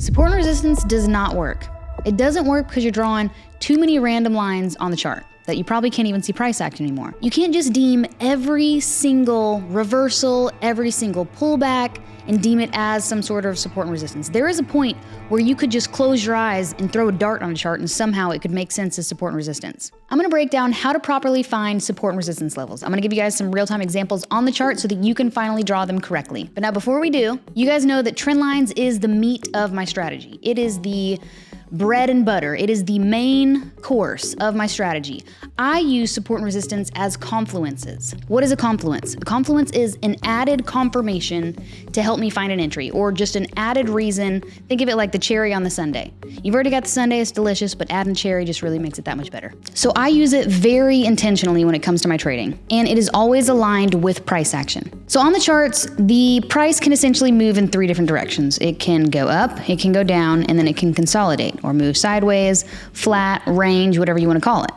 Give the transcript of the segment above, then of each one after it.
Support and resistance does not work. It doesn't work because you're drawing too many random lines on the chart that you probably can't even see price action anymore. You can't just deem every single reversal, every single pullback, and deem it as some sort of support and resistance. There is a point where you could just close your eyes and throw a dart on a chart and somehow it could make sense as support and resistance. I'm gonna break down how to properly find support and resistance levels. I'm gonna give you guys some real-time examples on the chart so that you can finally draw them correctly. But now before we do, you guys know that trend lines is the meat of my strategy. It is the bread and butter. It is the main course of my strategy. I use support and resistance as confluences. What is a confluence? A confluence is an added confirmation to help me find an entry, or just an added reason. Think of it like the cherry on the sundae. You've already got the sundae, it's delicious, but adding cherry just really makes it that much better. So I use it very intentionally when it comes to my trading, and it is always aligned with price action. So on the charts, the price can essentially move in three different directions. It can go up, it can go down, and then it can consolidate or move sideways, flat, range, whatever you want to call it.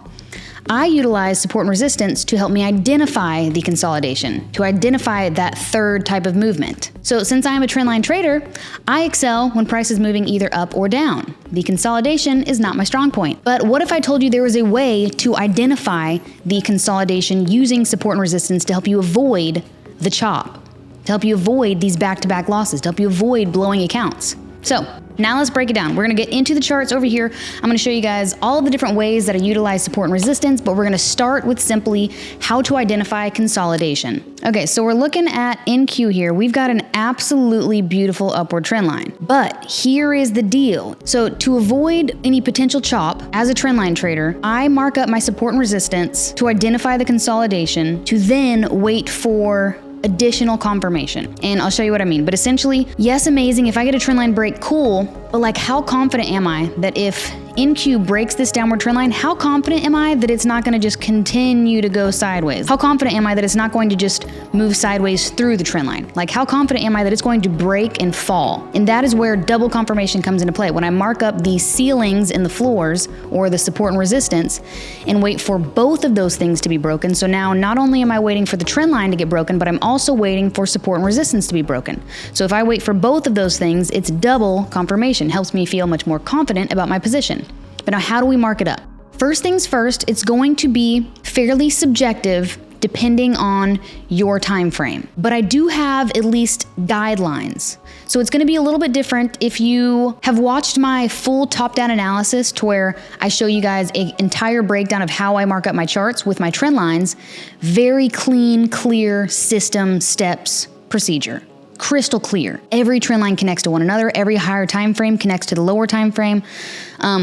I utilize support and resistance to help me identify the consolidation, to identify that third type of movement. So since I'm a trendline trader, I excel when price is moving either up or down. The consolidation is not my strong point. But what if I told you there was a way to identify the consolidation using support and resistance to help you avoid the chop, to help you avoid these back-to-back losses, to help you avoid blowing accounts? So now let's break it down. We're gonna get into the charts over here. I'm gonna show you guys all of the different ways that I utilize support and resistance, but we're gonna start with simply how to identify consolidation. Okay, so we're looking at NQ here. We've got an absolutely beautiful upward trend line, but here is the deal. So to avoid any potential chop, as a trendline trader, I mark up my support and resistance to identify the consolidation, to then wait for additional confirmation. And I'll show you what I mean. But essentially, yes, amazing. If I get a trend line break, cool. But like, how confident am I that if NQ breaks this downward trend line, how confident am I that it's not gonna just continue to go sideways? How confident am I that it's not going to just move sideways through the trend line? Like, how confident am I that it's going to break and fall? And that is where double confirmation comes into play. When I mark up the ceilings and the floors, or the support and resistance, and wait for both of those things to be broken. So now not only am I waiting for the trend line to get broken, but I'm also waiting for support and resistance to be broken. So if I wait for both of those things, it's double confirmation. Helps me feel much more confident about my position. But now how do we mark it up? First things first, it's going to be fairly subjective depending on your time frame. But I do have at least guidelines. So it's gonna be a little bit different if you have watched my full top-down analysis, to where I show you guys an entire breakdown of how I mark up my charts with my trend lines. Very clean, clear system, steps, procedure. Crystal clear. Every trend line connects to one another. Every higher time frame connects to the lower time frame.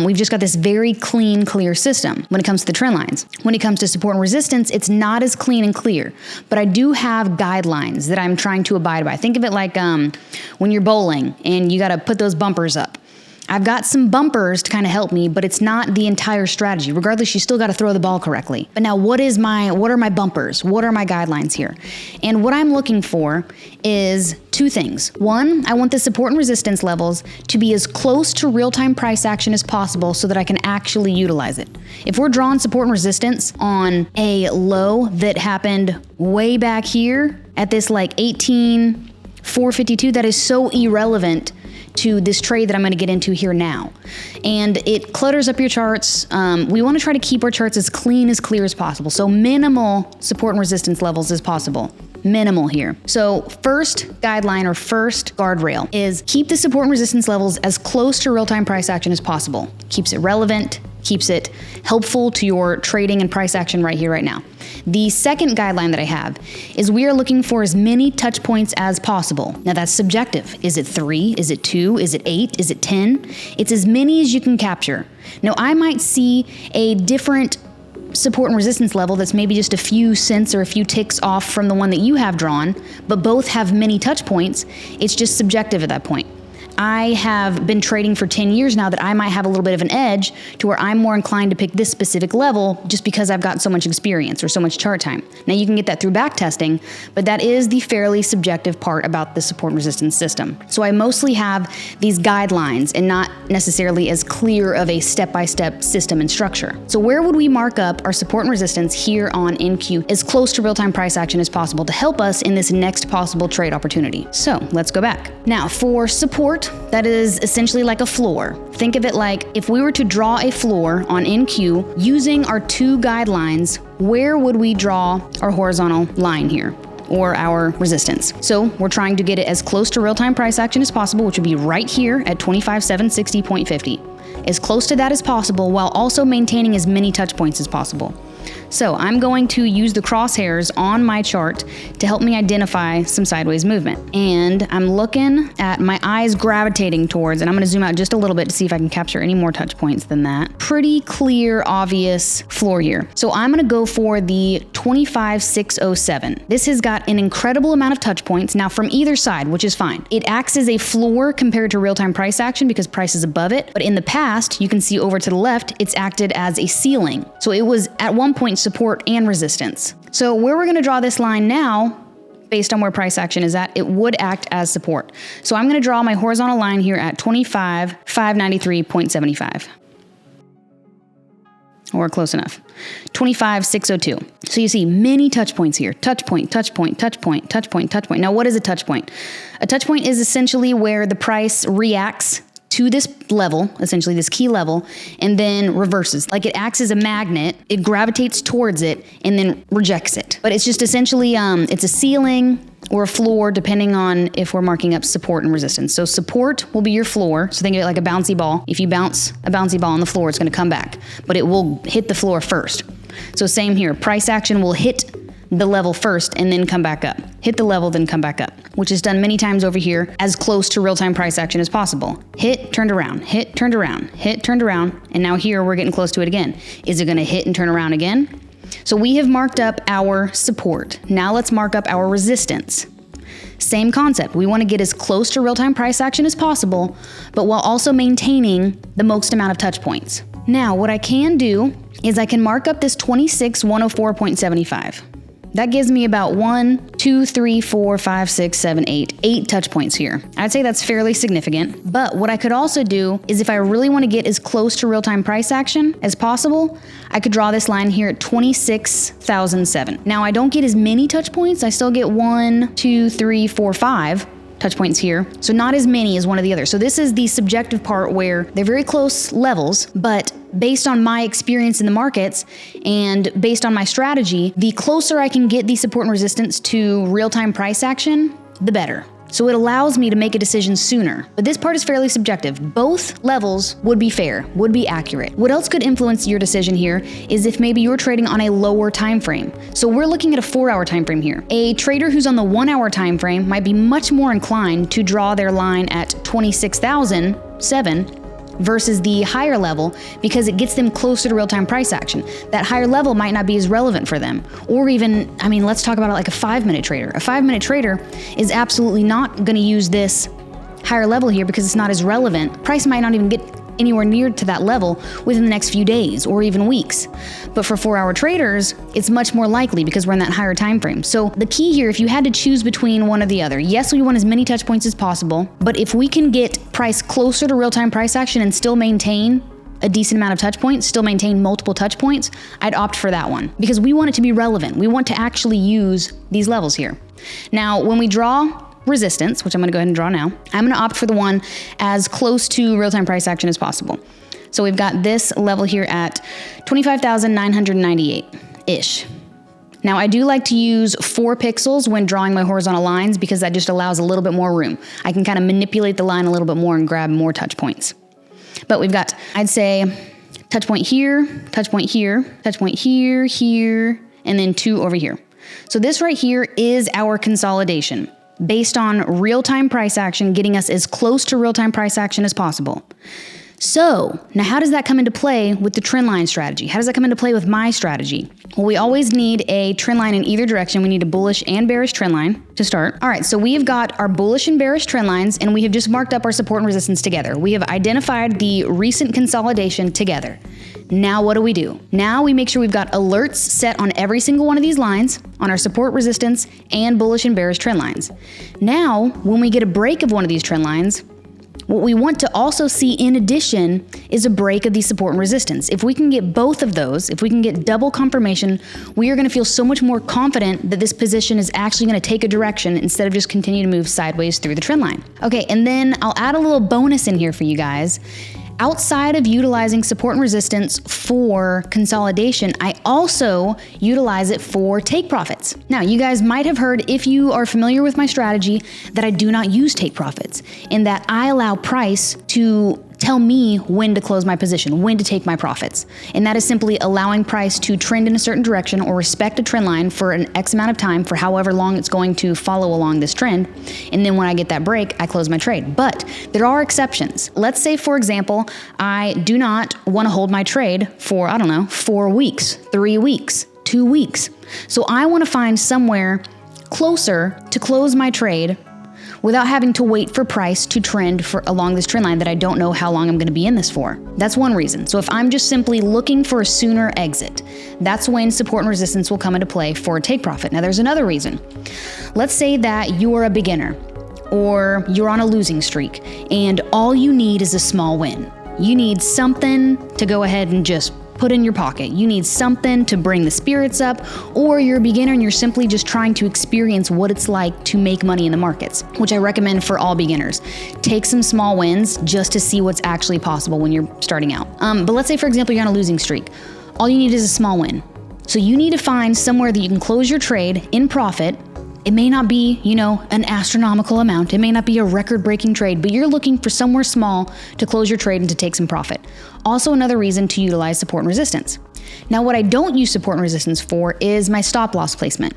We've just got this very clean, clear system when it comes to the trend lines. When it comes to support and resistance, it's not as clean and clear, but I do have guidelines that I'm trying to abide by. Think of it like when you're bowling and you got to put those bumpers up. I've got some bumpers to kind of help me, but it's not the entire strategy. Regardless, you still got to throw the ball correctly. But now what are my bumpers? What are my guidelines here? And what I'm looking for is two things. One, I want the support and resistance levels to be as close to real-time price action as possible so that I can actually utilize it. If we're drawing support and resistance on a low that happened way back here at this like 18,452, that is so irrelevant to this trade that I'm going to get into here now. And it clutters up your charts. We want to try to keep our charts as clear as possible. So minimal support and resistance levels as possible. Minimal here. So first guideline, or first guardrail, is keep the support and resistance levels as close to real-time price action as possible. Keeps it relevant, keeps it helpful to your trading and price action right here, right now. The second guideline that I have is we are looking for as many touch points as possible. Now that's subjective. Is it 3? Is it 2? Is it 8? Is it 10? It's as many as you can capture. Now I might see a different support and resistance level that's maybe just a few cents or a few ticks off from the one that you have drawn, but both have many touch points. It's just subjective at that point. I have been trading for 10 years now that I might have a little bit of an edge to where I'm more inclined to pick this specific level just because I've got so much experience or so much chart time. Now you can get that through back testing, but that is the fairly subjective part about the support and resistance system. So I mostly have these guidelines and not necessarily as clear of a step-by-step system and structure. So where would we mark up our support and resistance here on NQ as close to real-time price action as possible to help us in this next possible trade opportunity? So let's go back. Now for support, that is essentially like a floor. Think of it like if we were to draw a floor on NQ using our two guidelines, where would we draw our horizontal line here? Or our resistance. So we're trying to get it as close to real-time price action as possible, which would be right here at 25,760.50. As close to that as possible while also maintaining as many touch points as possible. So I'm going to use the crosshairs on my chart to help me identify some sideways movement. And I'm looking at my eyes gravitating towards, and I'm going to zoom out just a little bit to see if I can capture any more touch points than that. Pretty clear, obvious floor here. So I'm going to go for the 25,607. This has got an incredible amount of touch points now from either side, which is fine. It acts as a floor compared to real-time price action because price is above it. But in the past, you can see over to the left, it's acted as a ceiling. So it was at one point support and resistance. So where we're going to draw this line now, based on where price action is at, it would act as support. So I'm going to draw my horizontal line here at 25,593.75. Or close enough. 25,602. So you see many touch points here. Touch point, touch point, touch point, touch point, touch point. Now what is a touch point? A touch point is essentially where the price reacts to this level, essentially this key level, and then reverses. Like it acts as a magnet, it gravitates towards it, and then rejects it. But it's just essentially, it's a ceiling or a floor depending on if we're marking up support and resistance. So support will be your floor. So think of it like a bouncy ball. If you bounce a bouncy ball on the floor, it's gonna come back, but it will hit the floor first. So same here, price action will hit the level first and then come back up. Hit the level, then come back up, which is done many times over here as close to real-time price action as possible. Hit, turned around, hit, turned around, hit, turned around, and now here we're getting close to it again. Is it gonna hit and turn around again? So we have marked up our support. Now let's mark up our resistance. Same concept. We wanna get as close to real-time price action as possible, but while also maintaining the most amount of touch points. Now, what I can do is I can mark up this 26,104.75. That gives me about 8 touch points here. I'd say that's fairly significant, but what I could also do is if I really want to get as close to real-time price action as possible, I could draw this line here at 26,007. Now I don't get as many touch points, I still get 5 touch points here, so not as many as one of the others. So this is the subjective part where they're very close levels, but based on my experience in the markets and based on my strategy, the closer I can get the support and resistance to real-time price action, the better. So it allows me to make a decision sooner. But this part is fairly subjective. Both levels would be fair, would be accurate. What else could influence your decision here is if maybe you're trading on a lower time frame. So we're looking at a 4-hour time frame here. A trader who's on the 1-hour time frame might be much more inclined to draw their line at 26,007 versus the higher level because it gets them closer to real-time price action. That higher level might not be as relevant for them. Or even, let's talk about it like a 5-minute trader. A 5-minute trader is absolutely not gonna use this higher level here because it's not as relevant. Price might not even get anywhere near to that level within the next few days or even weeks. But for 4-hour traders, it's much more likely because we're in that higher time frame. So the key here, if you had to choose between one or the other, yes, we want as many touch points as possible, but if we can get price closer to real-time price action and still maintain a decent amount of touch points, still maintain multiple touch points, I'd opt for that one because we want it to be relevant. We want to actually use these levels here. Now, when we draw resistance, which I'm gonna go ahead and draw now, I'm gonna opt for the one as close to real-time price action as possible. So we've got this level here at 25,998-ish. Now I do like to use 4 pixels when drawing my horizontal lines because that just allows a little bit more room. I can kind of manipulate the line a little bit more and grab more touch points. But we've got, I'd say, touch point here, touch point here, touch point here, here, and then 2 over here. So this right here is our consolidation, based on real-time price action, getting us as close to real-time price action as possible. So now how does that come into play with the trend line strategy? How does that come into play with my strategy? Well, we always need a trend line in either direction. We need a bullish and bearish trend line to start. All right, so we have got our bullish and bearish trend lines, and we have just marked up our support and resistance together. We have identified the recent consolidation together. Now what do? Now we make sure we've got alerts set on every single one of these lines, on our support, resistance, and bullish and bearish trend lines. Now, when we get a break of one of these trend lines, What we want to also see in addition is a break of the support and resistance. If we can get both of those, if we can get double confirmation, we are going to feel so much more confident that this position is actually going to take a direction instead of just continue to move sideways through the trend line. Okay, and then I'll add a little bonus in here for you guys. Outside of utilizing support and resistance for consolidation, I also utilize it for take profits. Now, you guys might have heard, if you are familiar with my strategy, that I do not use take profits, in that I allow price to tell me when to close my position, when to take my profits. And that is simply allowing price to trend in a certain direction or respect a trend line for an X amount of time, for however long it's going to follow along this trend. And then when I get that break, I close my trade. But there are exceptions. Let's say, for example, I do not want to hold my trade for, 4 weeks, 3 weeks, 2 weeks. So I want to find somewhere closer to close my trade without having to wait for price to trend along this trend line that I don't know how long I'm going to be in this for. That's one reason. So if I'm just simply looking for a sooner exit, that's when support and resistance will come into play for a take profit. Now there's another reason. Let's say that you're a beginner or you're on a losing streak and all you need is a small win. You need something to go ahead and just put in your pocket. You need something to bring the spirits up, or you're a beginner and you're simply just trying to experience what it's like to make money in the markets, which I recommend for all beginners. Take some small wins just to see what's actually possible when you're starting out. But let's say, for example, you're on a losing streak. All you need is a small win. So you need to find somewhere that you can close your trade in profit. It may not be, an astronomical amount. It may not be a record-breaking trade, but you're looking for somewhere small to close your trade and to take some profit. Also another reason to utilize support and resistance. Now, what I don't use support and resistance for is my stop loss placement.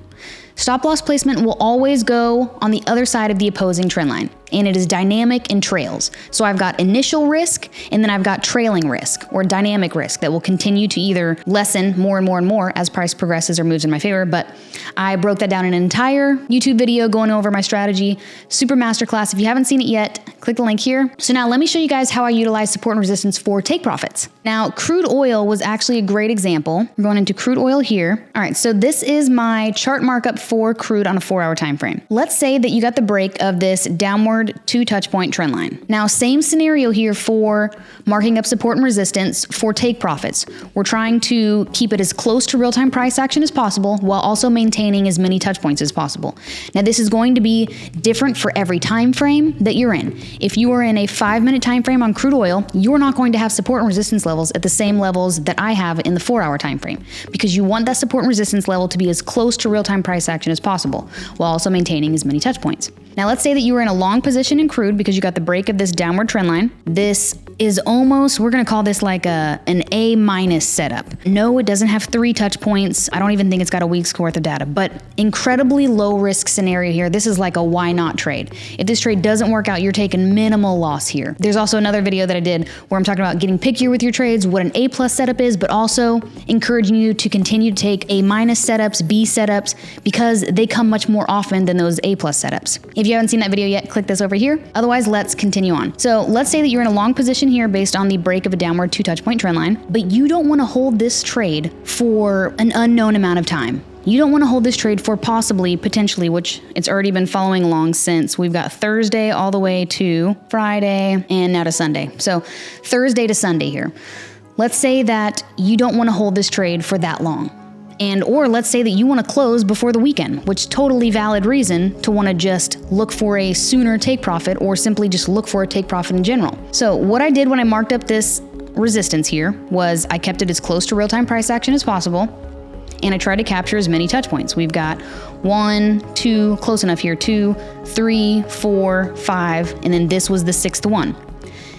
Stop loss placement will always go on the other side of the opposing trend line, and it is dynamic and trails. So I've got initial risk, and then I've got trailing risk or dynamic risk that will continue to either lessen more and more and more as price progresses or moves in my favor. But I broke that down in an entire YouTube video going over my strategy, super masterclass. If you haven't seen it yet, click the link here. So now let me show you guys how I utilize support and resistance for take profits. Now, crude oil was actually a great example. We're going into crude oil here. All right, so this is my chart markup for crude on a 4-hour time frame. Let's say that you got the break of this downward 2 touch point trend line. Now, same scenario here for marking up support and resistance for take profits. We're trying to keep it as close to real-time price action as possible while also maintaining as many touch points as possible. Now, this is going to be different for every time frame that you're in. If you are in a 5-minute time frame on crude oil, you're not going to have support and resistance levels at the same levels that I have in the 4-hour time frame, because you want that support and resistance level to be as close to real-time price action as possible while also maintaining as many touch points. Now, let's say that you were in a long position in crude because you got the break of this downward trend line. This is almost, we're going to call this like an A- setup. No, it doesn't have 3 touch points. I don't even think it's got a week's worth of data, but incredibly low risk scenario here. This is like a why not trade. If this trade doesn't work out, you're taking minimal loss here. There's also another video that I did where I'm talking about getting pickier with your trades, what an A+ setup is, but also encouraging you to continue to take A- setups, B setups, because they come much more often than those A+ setups. If you haven't seen that video yet, click this over here. Otherwise, let's continue on. So let's say that you're in a long position here based on the break of a downward 2 touch point trend line, but you don't want to hold this trade for an unknown amount of time. You don't want to hold this trade for potentially, which it's already been following along since we've got Thursday all the way to Friday and now to Sunday. So Thursday to Sunday here. Let's say that you don't want to hold this trade for that long. Or let's say that you want to close before the weekend, which totally valid reason to want to just look for a sooner take profit or simply just look for a take profit in general. So what I did when I marked up this resistance here was I kept it as close to real-time price action as possible, and I tried to capture as many touch points. We've got 1, 2, close enough here, 2, 3, 4, 5, and then this was the 6th one.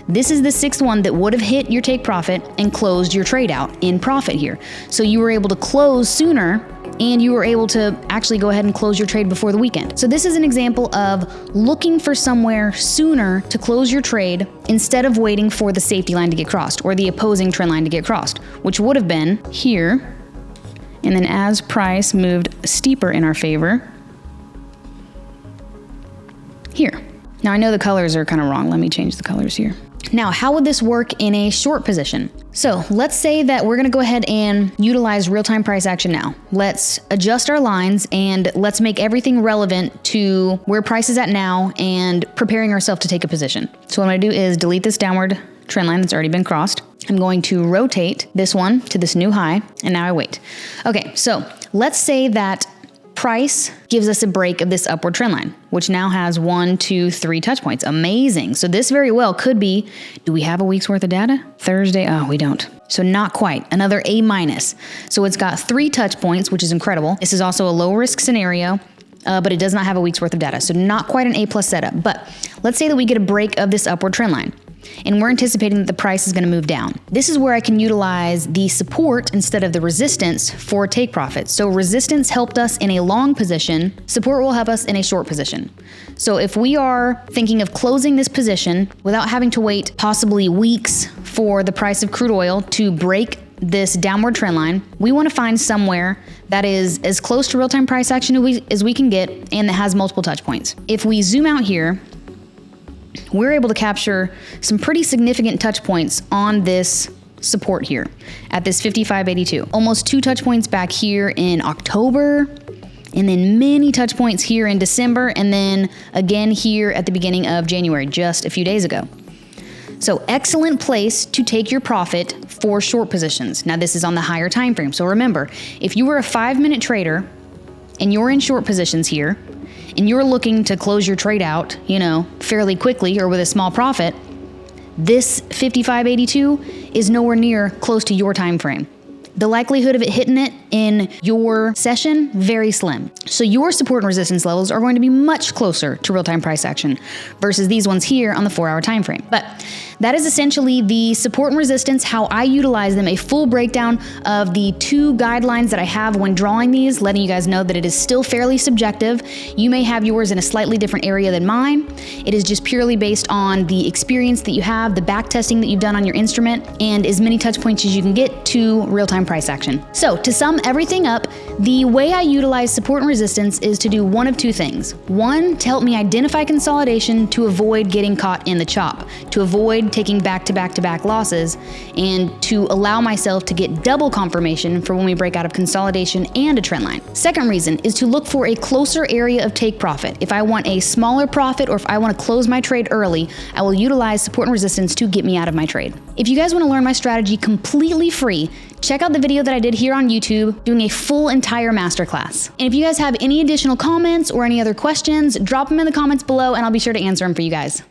This is the 6th one that would have hit your take profit and closed your trade out in profit here. So you were able to close sooner and you were able to actually go ahead and close your trade before the weekend. So this is an example of looking for somewhere sooner to close your trade instead of waiting for the safety line to get crossed or the opposing trend line to get crossed, which would have been here. And then as price moved steeper in our favor, here. Now I know the colors are kind of wrong. Let me change the colors here. Now, how would this work in a short position? So let's say that we're gonna go ahead and utilize real-time price action now. Let's adjust our lines and let's make everything relevant to where price is at now and preparing ourselves to take a position. So what I'm gonna do is delete this downward trend line that's already been crossed. I'm going to rotate this one to this new high, and now I wait. Okay, so let's say that price gives us a break of this upward trend line, which now has 1, 2, 3 touch points. Amazing. So this very well could be, do we have a week's worth of data? Thursday? Oh, we don't. So not quite. Another A minus. So it's got 3 touch points, which is incredible. This is also a low risk scenario, but it does not have a week's worth of data. So not quite an A plus setup. But let's say that we get a break of this upward trend line, and we're anticipating that the price is going to move down. This is where I can utilize the support instead of the resistance for take profit. So resistance helped us in a long position, support will help us in a short position. So if we are thinking of closing this position without having to wait possibly weeks for the price of crude oil to break this downward trend line, we want to find somewhere that is as close to real-time price action as we can get and that has multiple touch points. If we zoom out here, we're able to capture some pretty significant touch points on this support here at this 55.82. Almost 2 touch points back here in October, and then many touch points here in December, and then again here at the beginning of January, just a few days ago. So excellent place to take your profit for short positions. Now this is on the higher time frame. So remember, if you were a 5-minute trader and you're in short positions here, and you're looking to close your trade out, fairly quickly or with a small profit, this 55.82 is nowhere near close to your time frame. The likelihood of it hitting it in your session, very slim. So your support and resistance levels are going to be much closer to real-time price action versus these ones here on the 4-hour time frame. But that is essentially the support and resistance, how I utilize them, a full breakdown of the 2 guidelines that I have when drawing these, letting you guys know that it is still fairly subjective. You may have yours in a slightly different area than mine. It is just purely based on the experience that you have, the back testing that you've done on your instrument, and as many touch points as you can get to real-time price action. So to sum everything up, the way I utilize support and resistance is to do one of 2 things. One, to help me identify consolidation to avoid getting caught in the chop, to avoid taking back-to-back-to-back losses, and to allow myself to get double confirmation for when we break out of consolidation and a trend line. Second reason is to look for a closer area of take profit. If I want a smaller profit or if I want to close my trade early, I will utilize support and resistance to get me out of my trade. If you guys want to learn my strategy completely free, check out the video that I did here on YouTube doing a full entire masterclass. And if you guys have any additional comments or any other questions, drop them in the comments below and I'll be sure to answer them for you guys.